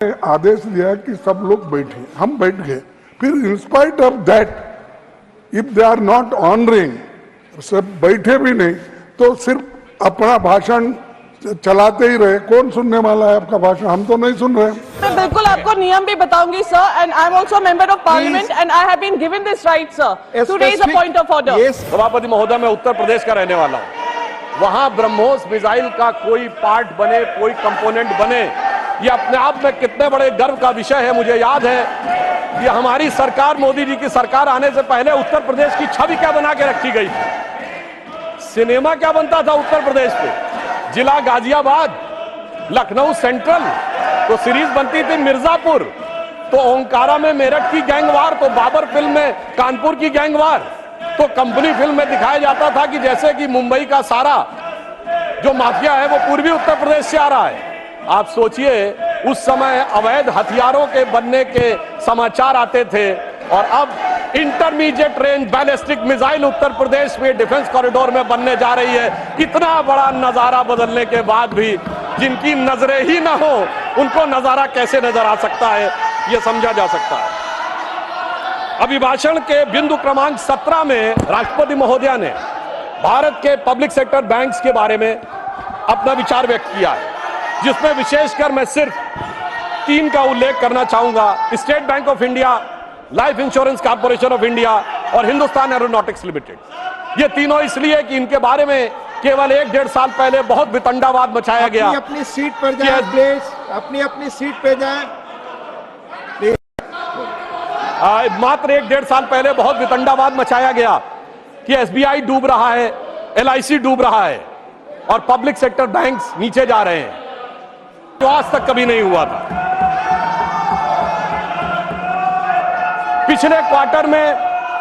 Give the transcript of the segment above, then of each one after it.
आदेश दिया कि सब लोग बैठे, हम बैठ गए। फिर in spite of that if they are not honouring, सब बैठे भी नहीं तो सिर्फ अपना भाषण चलाते ही रहे। कौन सुनने वाला है आपका भाषण? हम तो नहीं सुन रहे। मैं बिल्कुल आपको नियम भी बताऊंगी sir, and I am also member of parliament and I have been given this right sir to raise a point of order. सभापति महोदय, मैं उत्तर प्रदेश का रहने वाला हूँ। वहां ब्रह्मोस मिसाइल का कोई पार्ट बने, कोई कंपोनेंट बने, ये अपने आप में कितने बड़े गर्व का विषय है। मुझे याद है कि हमारी सरकार, मोदी जी की सरकार आने से पहले उत्तर प्रदेश की छवि क्या बना के रखी गई थी। सिनेमा क्या बनता था उत्तर प्रदेश पे, जिला गाजियाबाद, लखनऊ सेंट्रल, तो सीरीज बनती थी मिर्जापुर, तो ओंकारा में मेरठ की गैंगवार, तो बाबर फिल्म में कानपुर की गैंगवार, तो कंपनी फिल्म में दिखाया जाता था कि जैसे कि मुंबई का सारा जो माफिया है वो पूर्वी उत्तर प्रदेश से आ रहा है। आप सोचिए, उस समय अवैध हथियारों के बनने के समाचार आते थे, और अब intermediate range ballistic missile Uttar Pradesh में डिफेंस कॉरिडोर में बनने जा रही है। इतना बड़ा नजारा बदलने के बाद भी जिनकी नजरें ही ना हो, उनको नजारा कैसे नजर आ सकता है, यह समझा जा सकता है। अभिभाषण के बिंदु क्रमांक 17 में राष्ट्रपति महोदया ने भारत के पब्लिक सेक्टर बैंक्स के बारे में अपना विचार व्यक्त किया है, जिसमें विशेषकर मैं सिर्फ 3 का उल्लेख करना चाहूंगा। State bank of India, life insurance corporation of India और हिंदुस्तान एरोनॉटिक्स लिमिटेड। ये तीनों इसलिए कि इनके बारे में केवल 1-1.5 साल पहले बहुत वितंडावाद मचाया गया। अपनी सीट पर जाए प्लीज, अपनी सीट पर जाए। मात्र 1-1.5 साल पहले बहुत वितंडावाद मचाया गया कि एसबीआई डूब रहा है, एलआईसी डूब रहा है और पब्लिक सेक्टर बैंक्स नीचे जा रहे हैं, जो आज तक कभी नहीं हुआ था। पिछले क्वार्टर में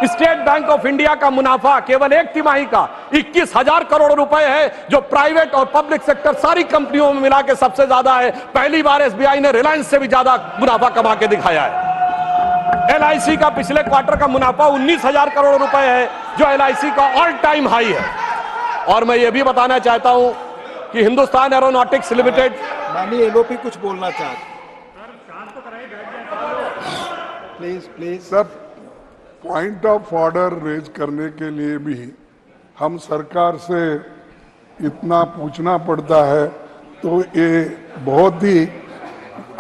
स्टेट बैंक ऑफ इंडिया का मुनाफा केवल 1 तिमाही का 21,000 करोड़ रुपए है, जो प्राइवेट और पब्लिक सेक्टर सारी कंपनियों में मिला के सबसे ज्यादा है। पहली बार एसबीआई ने रिलायंस से भी ज्यादा मुनाफा कमा के दिखाया है। एलआईसी का पिछले क्वार्टर का मुनाफा 19,000 करोड़ रुपए है, जो एलआईसी का ऑल टाइम हाई है। और मैं ये भी बताना चाहता हूं कि हिंदुस्तान एरोनॉटिक्स लिमिटेड, माननीय एलओपी कुछ बोलना चाहते, please sir, point of order raise करने के लिए भी हम सरकार से इतना पूछना पड़ता है, तो ये बहुत ही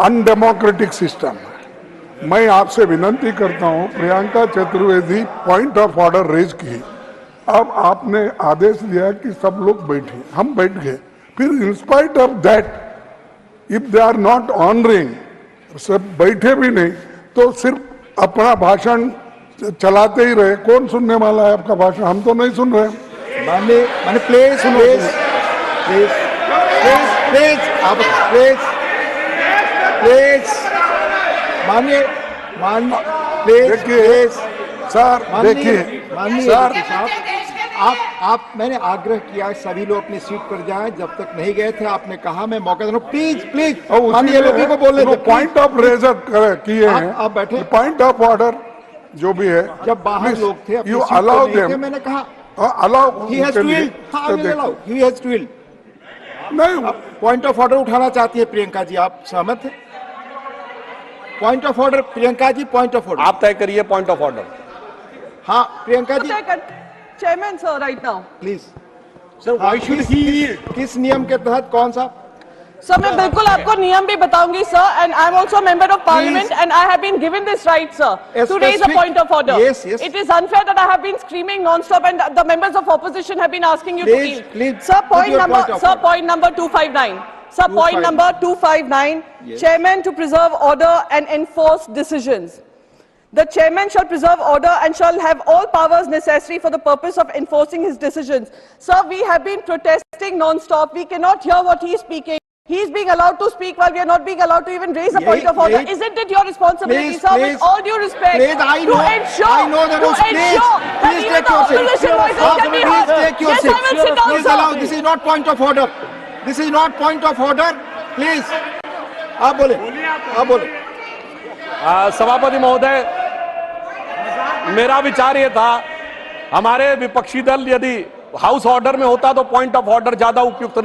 अनडेमोक्रेटिक सिस्टम है। मैं आपसे विनती करता हूं, Priyanka Chaturvedi point of order raise की, अब आपने आदेश दिया कि सब लोग बैठे, हम बैठ गए। फिर in spite of that if they are not honouring, सब बैठे भी नहीं तो सिर्फ अपना भाषण चलाते ही रहे। कौन सुनने वाला है आपका भाषण? हम तो नहीं सुन रहे। माननीय प्लीज देखिए सर, देखिए सर, आप मैंने आग्रह किया सभी लोग अपनी सीट पर जाएं। जब तक नहीं गए थे आपने कहा मैं मौका दे रहा हूं। प्लीज माननीय लोगों को बोलने दो। पॉइंट ऑफ रेजर किए हैं, आप बैठे। पॉइंट ऑफ ऑर्डर जो भी है, जब बाहर लोग थे, यू अलाउ देम, मैंने कहा allow he has to yield. नहीं, पॉइंट ऑफ ऑर्डर उठाना चाहती है प्रियंका जी, आप सहमत हैं? Point of order Priyanka ji, point of order आप तय करिए पॉइंट ऑफ ऑर्डर। हाँ Priyanka ji, chairman sir, right now please sir, why should he, किस नियम के तहत, कौन सा? सर, मैं बिल्कुल आपको नियम भी बताऊंगी sir, and I am also member of parliament and I have been given this right sir to raise a point of order. Yes. It is unfair that I have been screaming non-stop and the members of opposition have been asking you to yield. Please, Sir, point number 259. Sir, point number 259. Yes. Chairman to preserve order and enforce decisions. The chairman shall preserve order and shall have all powers necessary for the purpose of enforcing his decisions. Sir, we have been protesting non-stop. We cannot hear what he is speaking. He is being allowed to speak while we are not being allowed to even raise a point of order. Isn't it your responsibility, sir, with all due respect, to ensure that even the opposition voices can be heard? Yes, I will sit down, sir. This is not point of order. This is not point of order. Please, आप बोले। सभापति महोदय, मेरा विचार ये था, हमारे विपक्षी दल यदि हाउस ऑर्डर में होता तो पॉइंट ऑफ ऑर्डर ज्यादा उपयुक्त